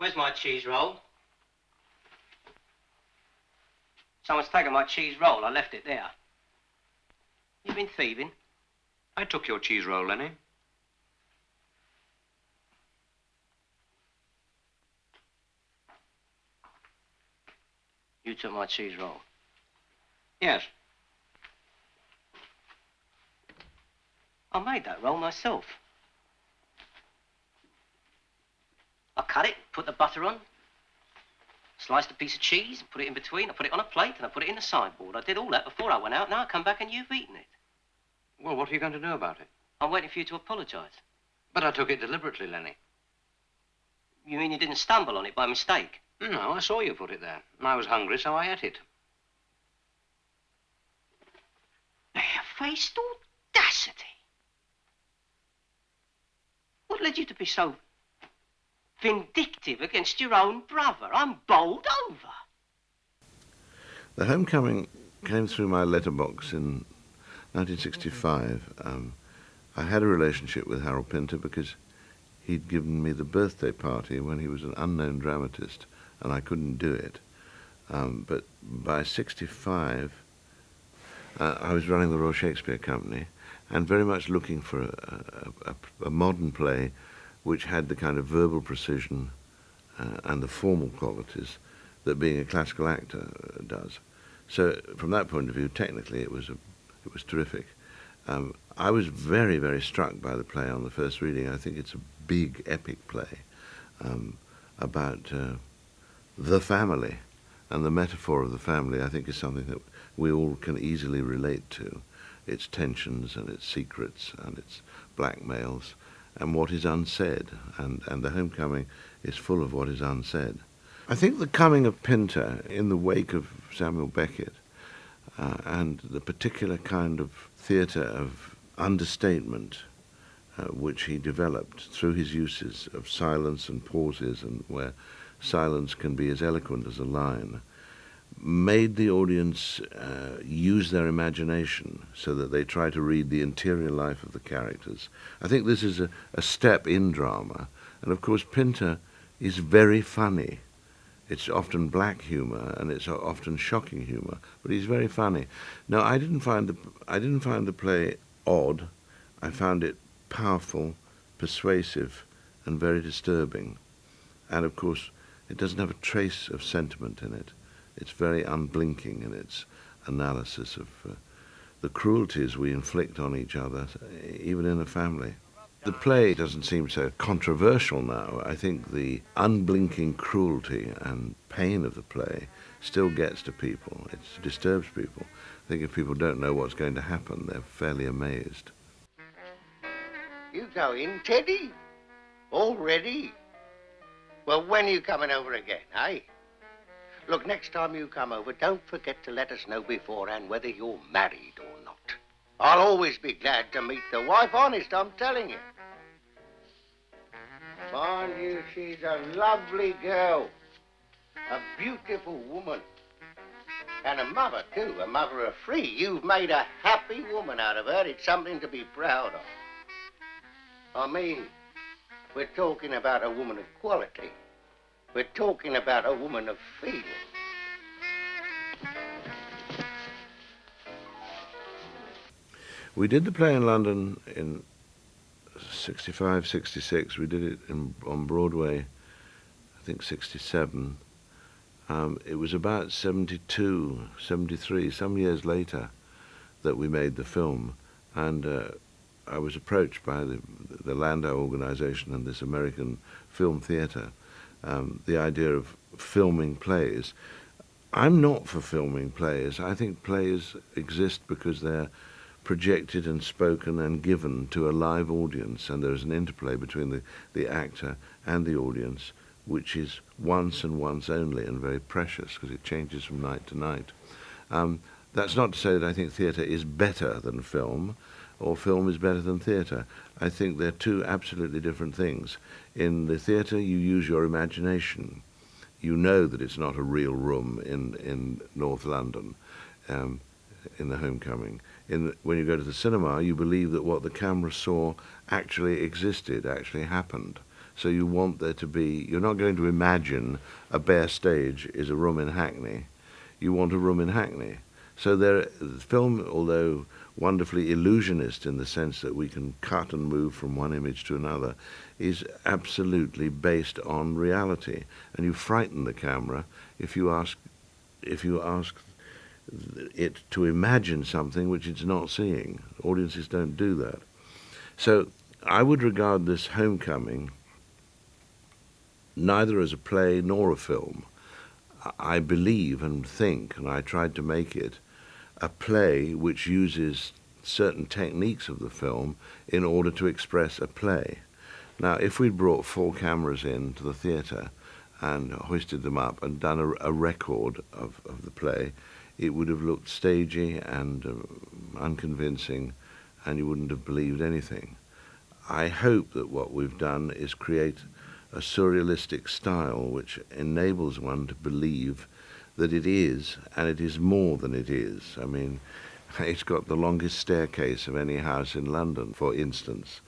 Where's my cheese roll? Someone's taken my cheese roll. I left it there. You been thieving? I took your cheese roll, Lenny. You took my cheese roll. Yes. I made that roll myself. I cut it, put the butter on, sliced a piece of cheese, and put it in between. I put it on a plate, and I put it in the sideboard. I did all that before I went out. Now I come back and you've eaten it. Well, what are you going to do about it? I'm waiting for you to apologise. But I took it deliberately, Lenny. You mean you didn't stumble on it by mistake? No, I saw you put it there. And I was hungry, so I ate it. Barefaced audacity. What led you to be so vindictive against your own brother? I'm bowled over. The Homecoming came through my letterbox in 1965. I had a relationship with Harold Pinter because he'd given me the birthday party when he was an unknown dramatist, and I couldn't do it. But by 65, I was running the Royal Shakespeare Company and very much looking for a modern play which had the kind of verbal precision and the formal qualities that being a classical actor does. So from that point of view, technically, it was terrific. I was very, very struck by the play on the first reading. I think it's a big, epic play about the family, and the metaphor of the family, I think, is something that we all can easily relate to. Its tensions and its secrets and its blackmails and what is unsaid. And The Homecoming is full of what is unsaid. I think the coming of Pinter in the wake of Samuel Beckett and the particular kind of theatre of understatement which he developed through his uses of silence and pauses, and where silence can be as eloquent as a line, made the audience use their imagination so that they try to read the interior life of the characters. I think this is a step in drama, and of course Pinter is very funny. It's often black humour and it's often shocking humour, but he's very funny. Now, I didn't find the play odd. I found it powerful, persuasive, and very disturbing. And of course, it doesn't have a trace of sentiment in it. It's very unblinking in its analysis of the cruelties we inflict on each other, even in a family. The play doesn't seem so controversial now. I think the unblinking cruelty and pain of the play still gets to people. It disturbs people. I think if people don't know what's going to happen, they're fairly amazed. You go in, Teddy? Already? Well, when are you coming over again, eh? Look, next time you come over, don't forget to let us know beforehand whether you're married or not. I'll always be glad to meet the wife, honest, I'm telling you. Mind you, she's a lovely girl. A beautiful woman. And a mother, too, a mother of three. You've made a happy woman out of her. It's something to be proud of. I mean, we're talking about a woman of quality. We're talking about a woman of feeling. We did the play in London in 65, 66. We did it on Broadway, I think 67. It was about 72, 73, some years later, that we made the film. And I was approached by the Landau organization and this American film theater, the idea of filming plays. I'm not for filming plays. I think plays exist because they're projected and spoken and given to a live audience, and there's an interplay between the actor and the audience, which is once and once only and very precious because it changes from night to night. That's not to say that I think theatre is better than film, or film is better than theatre. I think they're two absolutely different things. In the theatre, you use your imagination. You know that it's not a real room in North London, in The Homecoming. When you go to the cinema, you believe that what the camera saw actually existed, actually happened. So you want there to be, you're not going to imagine a bare stage is a room in Hackney. You want a room in Hackney. So the film, although wonderfully illusionist in the sense that we can cut and move from one image to another, is absolutely based on reality. And you frighten the camera if you ask it to imagine something which it's not seeing. Audiences don't do that. So I would regard this Homecoming neither as a play nor a film. I believe and think, and I tried to make it, a play which uses certain techniques of the film in order to express a play. Now, if we'd brought 4 cameras into the theatre and hoisted them up and done a record of the play, it would have looked stagey and unconvincing, and you wouldn't have believed anything. I hope that what we've done is create a surrealistic style which enables one to believe that it is, and it is more than it is. I mean, it's got the longest staircase of any house in London, for instance.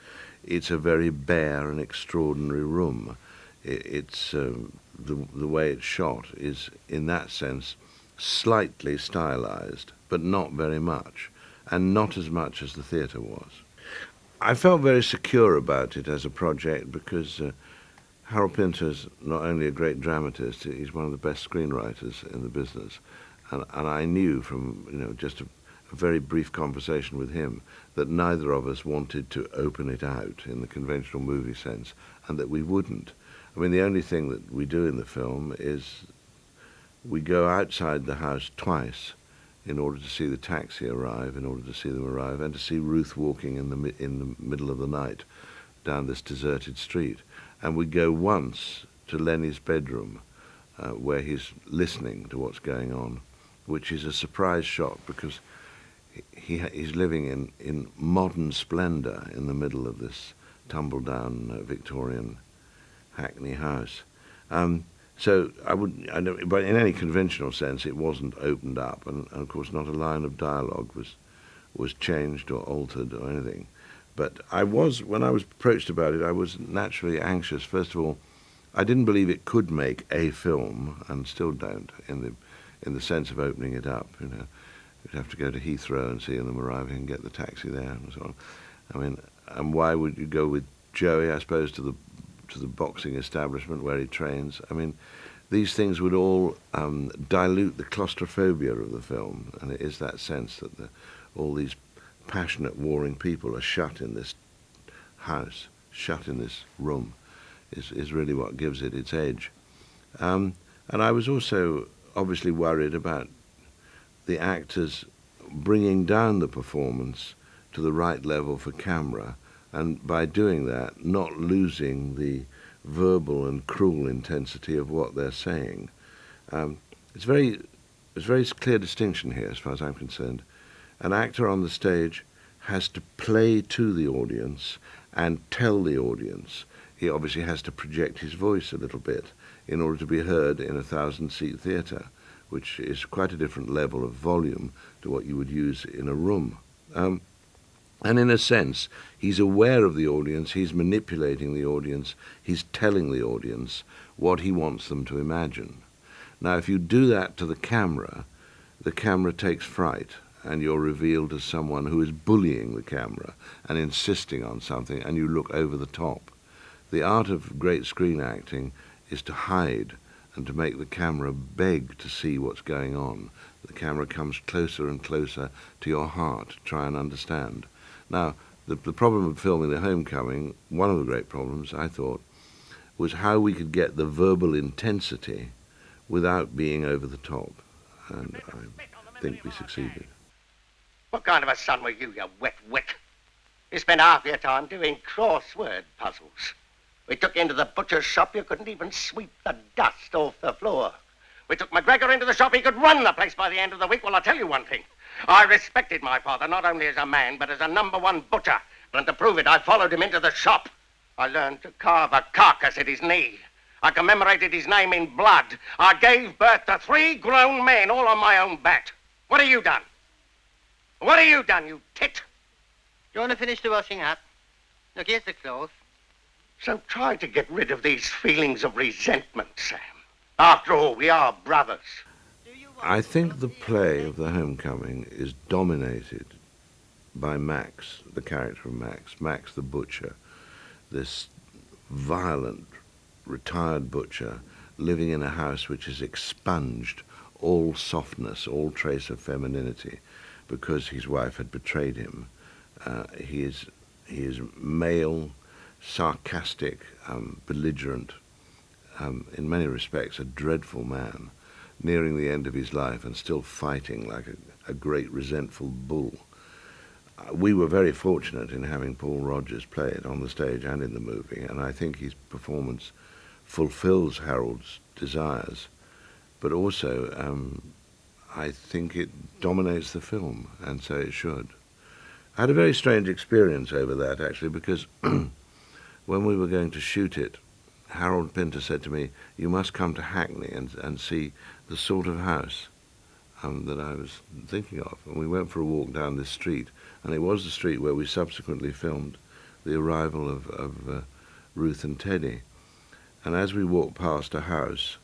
It's a very bare and extraordinary room. It's the way it's shot is, in that sense, slightly stylized, but not very much, and not as much as the theatre was. I felt very secure about it as a project because Harold Pinter's not only a great dramatist, he's one of the best screenwriters in the business. And I knew from just a very brief conversation with him that neither of us wanted to open it out in the conventional movie sense, and that we wouldn't. I mean, the only thing that we do in the film is we go outside the house twice in order to see the taxi arrive, in order to see them arrive, and to see Ruth walking in the middle of the night down this deserted street. And we go once to Lenny's bedroom, where he's listening to what's going on, which is a surprise shot because he's living in modern splendor in the middle of this tumble-down Victorian Hackney house. So but in any conventional sense, it wasn't opened up, and of course not a line of dialogue was changed or altered or anything. But when I was approached about it, I was naturally anxious. First of all, I didn't believe it could make a film, and still don't, in the sense of opening it up. You'd have to go to Heathrow and see them arriving and get the taxi there and so on. I mean, and why would you go with Joey, I suppose, to the boxing establishment where he trains? I mean, these things would all dilute the claustrophobia of the film, and it is that sense that all these passionate warring people are shut in this house, shut in this room, is really what gives it its edge. And I was also obviously worried about the actors bringing down the performance to the right level for camera, and by doing that, not losing the verbal and cruel intensity of what they're saying. There's a very clear distinction here, as far as I'm concerned. An actor on the stage has to play to the audience and tell the audience. He obviously has to project his voice a little bit in order to be heard in a 1,000-seat theatre, which is quite a different level of volume to what you would use in a room. And in a sense, he's aware of the audience, he's manipulating the audience, he's telling the audience what he wants them to imagine. Now, if you do that to the camera takes fright, and you're revealed as someone who is bullying the camera and insisting on something, and you look over the top. The art of great screen acting is to hide and to make the camera beg to see what's going on. The camera comes closer and closer to your heart to try and understand. Now, the problem of filming The Homecoming, one of the great problems, I thought, was how we could get the verbal intensity without being over the top. And I think we succeeded. What kind of a son were you wet wit? You spent half your time doing crossword puzzles. We took you into the butcher's shop, you couldn't even sweep the dust off the floor. We took McGregor into the shop, he could run the place by the end of the week. Well, I'll tell you one thing. I respected my father, not only as a man, but as a #1 butcher. And to prove it, I followed him into the shop. I learned to carve a carcass at his knee. I commemorated his name in blood. I gave birth to 3 grown men, all on my own bat. What have you done? What have you done, you tit? Do you want to finish the washing up? Look, here's the cloth. So try to get rid of these feelings of resentment, Sam. After all, we are brothers. I think the play of The Homecoming is dominated by Max, the character of Max the butcher, this violent, retired butcher living in a house which has expunged all softness, all trace of femininity, because his wife had betrayed him. He is male, sarcastic, belligerent, in many respects a dreadful man, nearing the end of his life and still fighting like a great resentful bull. We were very fortunate in having Paul Rodgers play it on the stage and in the movie, and I think his performance fulfills Harold's desires, but also I think it dominates the film, and so it should. I had a very strange experience over that, actually, because when we were going to shoot it, Harold Pinter said to me, "You must come to Hackney and see the sort of house that I was thinking of." And we went for a walk down this street, and it was the street where we subsequently filmed the arrival of Ruth and Teddy. And as we walked past a house,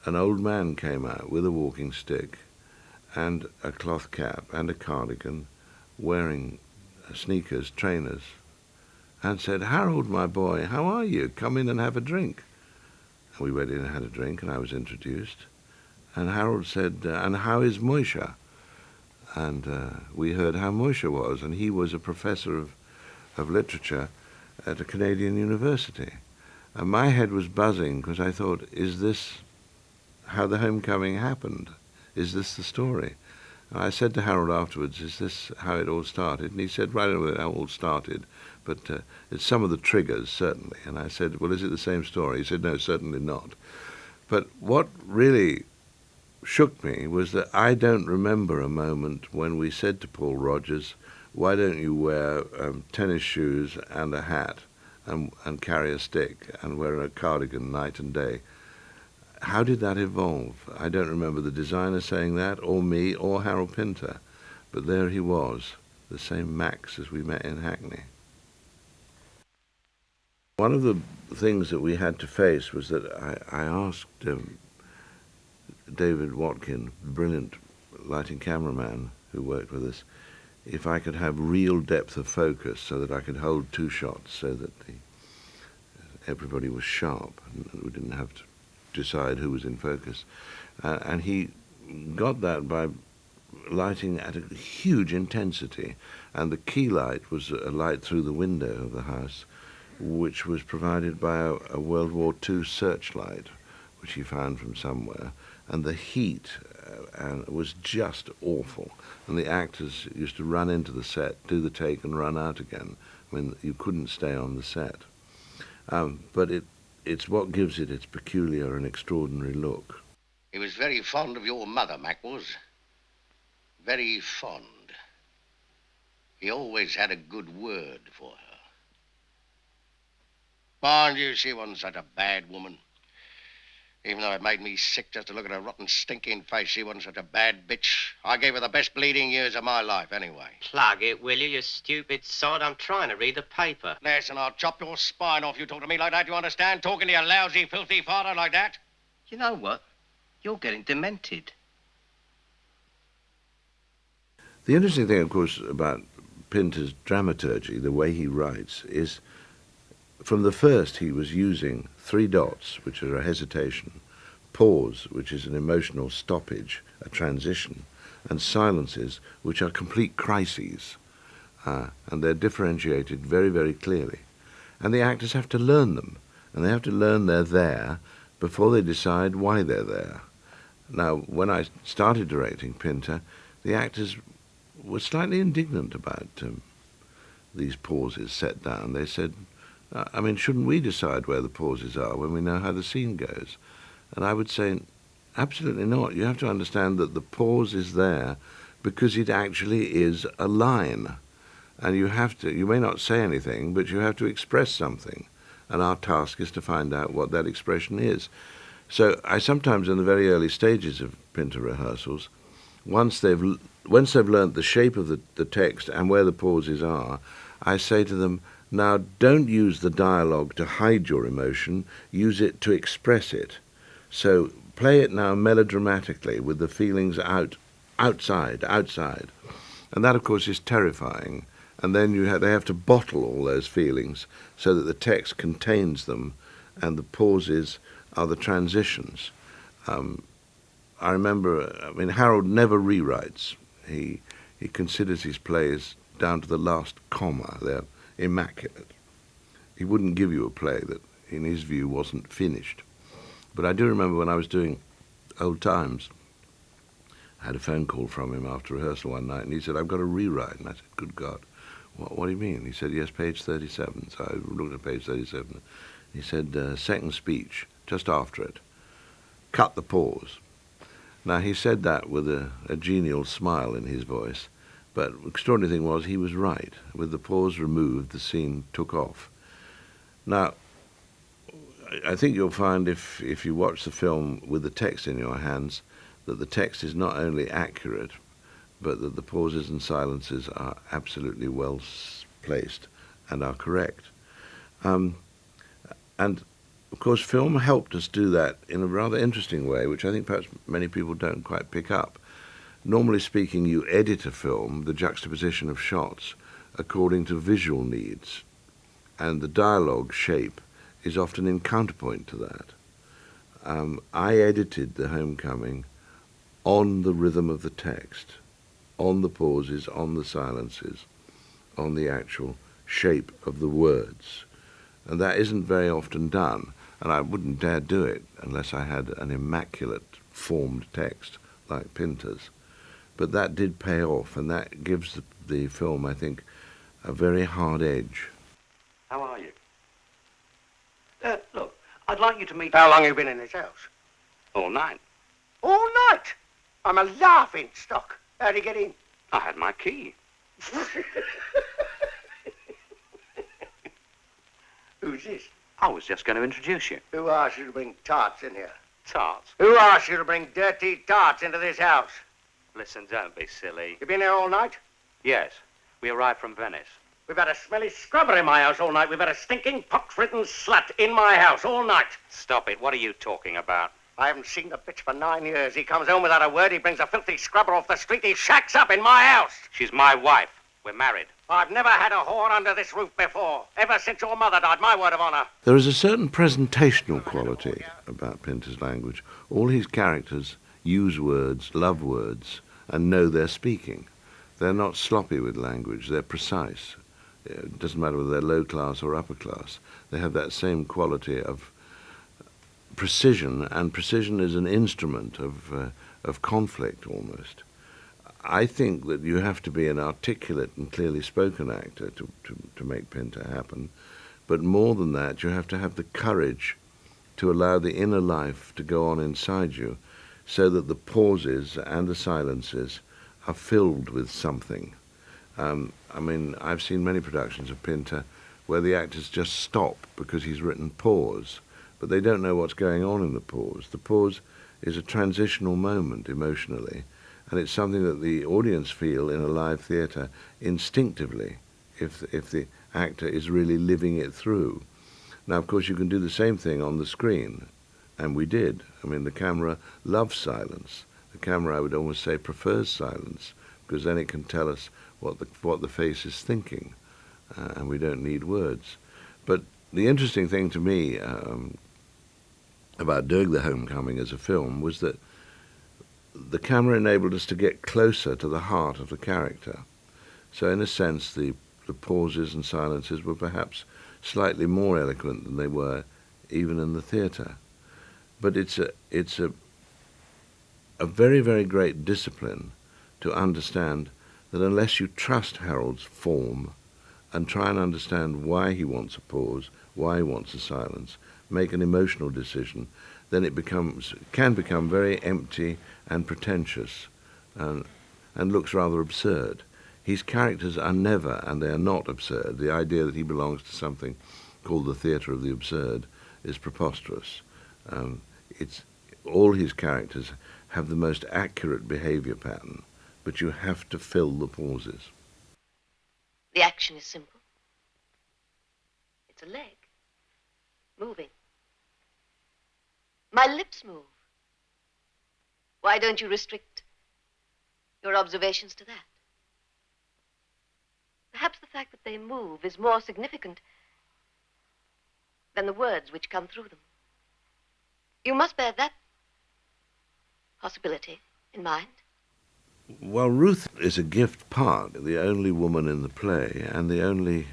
an old man came out with a walking stick and a cloth cap and a cardigan, wearing sneakers, trainers, and said, "Harold, my boy, how are you? Come in and have a drink." And we went in and had a drink, and I was introduced. And Harold said, "And how is Moisha?" And we heard how Moisha was, and he was a professor of literature at a Canadian university. And my head was buzzing because I thought, is this how The Homecoming happened? Is this the story? And I said to Harold afterwards, "Is this how it all started?" And he said, "Right, I don't know how it all started, but it's some of the triggers, certainly." And I said, "Well, is it the same story?" He said, "No, certainly not." But what really shook me was that I don't remember a moment when we said to Paul Rodgers, "Why don't you wear tennis shoes and a hat and carry a stick and wear a cardigan night and day?" How did that evolve? I don't remember the designer saying that, or me, or Harold Pinter. But there he was, the same Max as we met in Hackney. One of the things that we had to face was that I asked David Watkin, the brilliant lighting cameraman who worked with us, if I could have real depth of focus so that I could hold two shots so that everybody was sharp and we didn't have to decide who was in focus. And he got that by lighting at a huge intensity. And the key light was a light through the window of the house, which was provided by a World War II searchlight, which he found from somewhere. And the heat was just awful. And the actors used to run into the set, do the take, and run out again. I mean, you couldn't stay on the set. But it's what gives it its peculiar and extraordinary look. He was very fond of your mother, Mac was. Very fond. He always had a good word for her. Mind you, she wasn't such a bad woman. Even though it made me sick just to look at her rotten, stinking face, she wasn't such a bad bitch. I gave her the best bleeding years of my life, anyway. Plug it, will you, you stupid sod? I'm trying to read the paper. Listen, I'll chop your spine off. You talk to me like that, you understand? Talking to your lousy, filthy father like that? You know what? You're getting demented. The interesting thing, of course, about Pinter's dramaturgy, the way he writes, is from the first he was using three dots, which are a hesitation, pause, which is an emotional stoppage, a transition, and silences, which are complete crises. And they're differentiated very, very clearly. And the actors have to learn them, and they have to learn they're there before they decide why they're there. Now, when I started directing Pinter, the actors were slightly indignant about these pauses set down. They said, I mean, shouldn't we decide where the pauses are when we know how the scene goes? And I would say, absolutely not. You have to understand that the pause is there because it actually is a line. And you may not say anything, but you have to express something. And our task is to find out what that expression is. So I sometimes, in the very early stages of Pinter rehearsals, once they've learnt the shape of the text and where the pauses are, I say to them, now don't use the dialogue to hide your emotion, use it to express it. So play it now melodramatically with the feelings outside. And that, of course, is terrifying. And then they have to bottle all those feelings so that the text contains them and the pauses are the transitions. I remember, Harold never rewrites. He considers his plays down to the last comma. They're immaculate. He wouldn't give you a play that, in his view, wasn't finished. But I do remember when I was doing Old Times, I had a phone call from him after rehearsal one night, and he said, I've got a rewrite. And I said, good God, what do you mean? He said, yes, page 37. So I looked at page 37. He said, second speech, just after it, cut the pause. Now, he said that with a genial smile in his voice, but the extraordinary thing was he was right. With the pause removed, the scene took off. Now, I think you'll find if you watch the film with the text in your hands, that the text is not only accurate, but that the pauses and silences are absolutely well placed and are correct. And, of course, film helped us do that in a rather interesting way, which I think perhaps many people don't quite pick up. Normally speaking, you edit a film, the juxtaposition of shots, according to visual needs, and the dialogue shape is often in counterpoint to that. I edited The Homecoming on the rhythm of the text, on the pauses, on the silences, on the actual shape of the words. And that isn't very often done, and I wouldn't dare do it unless I had an immaculate formed text like Pinter's. But that did pay off, and that gives the film, I think, a very hard edge. How are you? Look, I'd like you to meet... How long have you been in this house? All night. All night? I'm a laughing stock. How'd you get in? I had my key. Who's this? I was just going to introduce you. Who asked you to bring tarts in here? Tarts? Who asked you to bring dirty tarts into this house? Listen, don't be silly. You been here all night? Yes, we arrived from Venice. We've had a smelly scrubber in my house all night. We've had a stinking, pox-ridden slut in my house all night. Stop it. What are you talking about? I haven't seen the bitch for 9 years. He comes home without a word. He brings a filthy scrubber off the street. He shacks up in my house. She's my wife. We're married. I've never had a whore under this roof before. Ever since your mother died, my word of honor. There is a certain presentational quality about Pinter's language. All his characters use words, love words, and know they're speaking. They're not sloppy with language. They're precise. It doesn't matter whether they're low class or upper class. They have that same quality of precision, and precision is an instrument of conflict almost. I think that you have to be an articulate and clearly spoken actor to make Pinter happen. But more than that, you have to have the courage to allow the inner life to go on inside you so that the pauses and the silences are filled with something. I've seen many productions of Pinter where the actors just stop because he's written pause, but they don't know what's going on in the pause. The pause is a transitional moment emotionally, and it's something that the audience feel in a live theatre instinctively if the actor is really living it through. Now, of course, you can do the same thing on the screen, and we did. The camera loves silence. The camera, I would almost say, prefers silence, because then it can tell us what the face is thinking, and we don't need words. But the interesting thing to me about doing The Homecoming as a film was that the camera enabled us to get closer to the heart of the character. So in a sense, the pauses and silences were perhaps slightly more eloquent than they were even in the theatre. But it's a very, very great discipline to understand that unless you trust Harold's form and try and understand why he wants a pause, why he wants a silence, make an emotional decision, then it can become very empty and pretentious and looks rather absurd. His characters are never, and they are not absurd. The idea that he belongs to something called the theatre of the absurd is preposterous. All his characters have the most accurate behaviour pattern, but you have to fill the pauses. The action is simple. It's a leg. Moving. My lips move. Why don't you restrict your observations to that? Perhaps the fact that they move is more significant than the words which come through them. You must bear that possibility in mind. Well, Ruth is a gift part, the only woman in the play and the only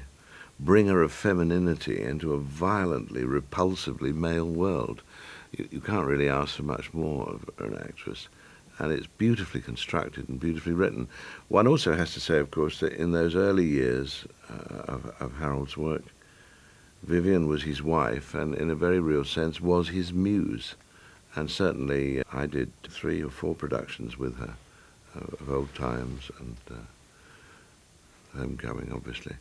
bringer of femininity into a violently, repulsively male world. You can't really ask for much more of an actress. And it's beautifully constructed and beautifully written. One also has to say, of course, that in those early years of Harold's work, Vivian was his wife and in a very real sense was his muse. And certainly I did 3 or 4 productions with her of Old Times and Homecoming, obviously.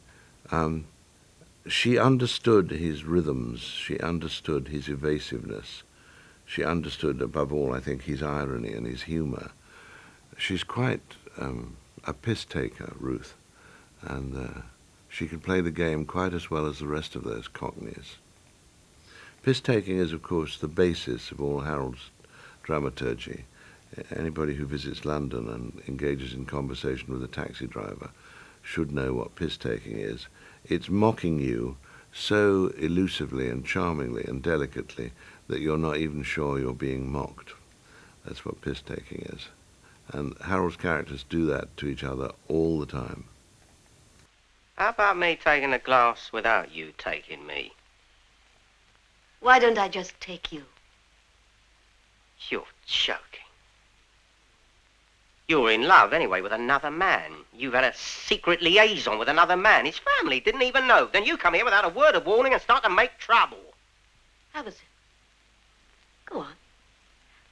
She understood his rhythms. She understood his evasiveness. She understood, above all, I think, his irony and his humour. She's quite a piss-taker, Ruth, and she can play the game quite as well as the rest of those cockneys. Piss-taking is, of course, the basis of all Harold's dramaturgy. Anybody who visits London and engages in conversation with a taxi driver should know what piss-taking is. It's mocking you so elusively and charmingly and delicately that you're not even sure you're being mocked. That's what piss-taking is. And Harold's characters do that to each other all the time. How about me taking a glass without you taking me? Why don't I just take you? You're joking. You're in love anyway with another man. You've had a secret liaison with another man. His family didn't even know. Then you come here without a word of warning and start to make trouble. Have a sip. Go on.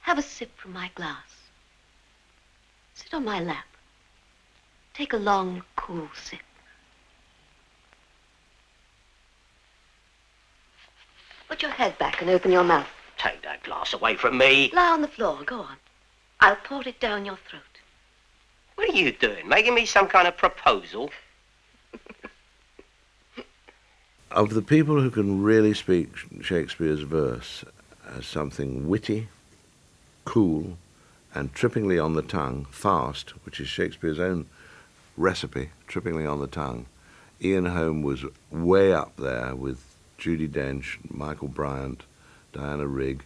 Have a sip from my glass. Sit on my lap. Take a long, cool sip. Put your head back and open your mouth. Take that glass away from me. Lie on the floor. Go on. I'll pour it down your throat. What are you doing? Making me some kind of proposal? Of the people who can really speak Shakespeare's verse as something witty, cool, and trippingly on the tongue, fast, which is Shakespeare's own recipe, trippingly on the tongue, Ian Holm was way up there with Judi Dench, Michael Bryant, Diana Rigg,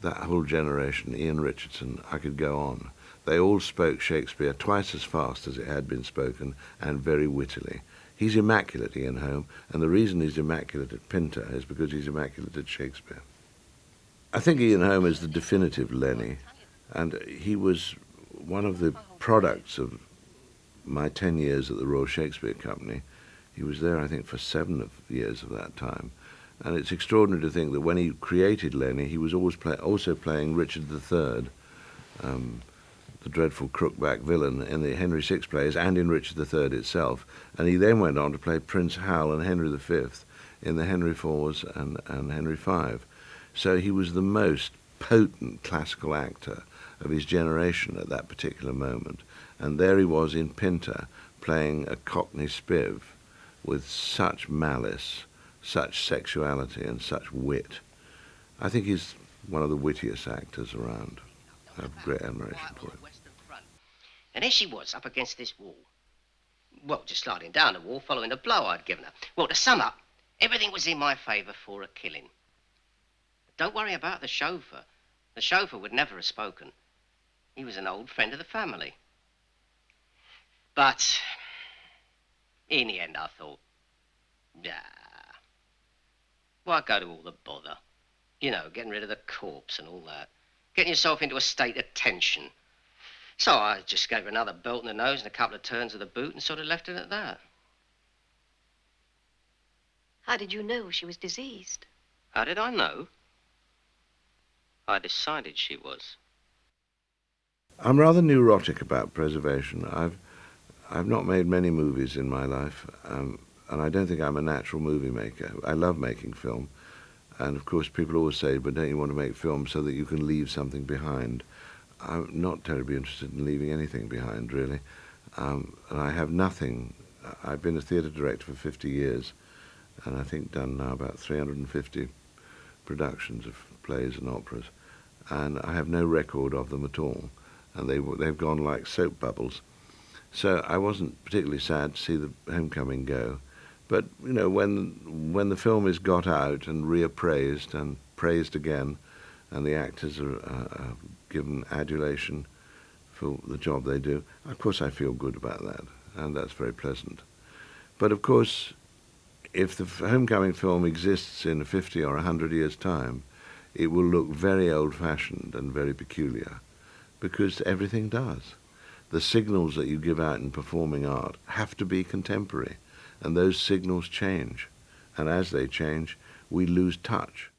that whole generation, Ian Richardson, I could go on. They all spoke Shakespeare twice as fast as it had been spoken and very wittily. He's immaculate, Ian Holm, and the reason he's immaculate at Pinter is because he's immaculate at Shakespeare. I think Ian Holm is the definitive Lenny, and he was one of the products of my 10 years at the Royal Shakespeare Company. He was there, I think, for 7 years of that time. And it's extraordinary to think that when he created Lenny, he was always also playing Richard III, the dreadful crookback villain in the Henry VI plays and in Richard III itself. And he then went on to play Prince Hal and Henry V in the Henry IVs and Henry V. So he was the most potent classical actor of his generation at that particular moment. And there he was in Pinter playing a Cockney spiv with such malice, such sexuality and such wit. I think he's one of the wittiest actors around. I have great admiration for him. And there she was, up against this wall. Well, just sliding down the wall, following the blow I'd given her. Well, to sum up, everything was in my favour for a killing. Don't worry about the chauffeur. The chauffeur would never have spoken. He was an old friend of the family. But in the end, I thought, nah, why go to all the bother? You know, getting rid of the corpse and all that. Getting yourself into a state of tension. So I just gave her another belt in the nose and a couple of turns of the boot and sort of left it at that. How did you know she was diseased? How did I know? I decided she was. I'm rather neurotic about preservation. I've not made many movies in my life, and I don't think I'm a natural movie maker. I love making film, and of course people always say, but don't you want to make film so that you can leave something behind? I'm not terribly interested in leaving anything behind, really. And I have nothing. I've been a theatre director for 50 years, and I think done now about 350 productions of plays and operas, and I have no record of them at all, and they've gone like soap bubbles. So I wasn't particularly sad to see the Homecoming go, but you know, when the film is got out and reappraised and praised again, and the actors are given adulation for the job they do, of course I feel good about that, and that's very pleasant. But of course, if the Homecoming film exists in 50 or 100 years' time, it will look very old-fashioned and very peculiar, because everything does. The signals that you give out in performing art have to be contemporary, and those signals change. And as they change, we lose touch.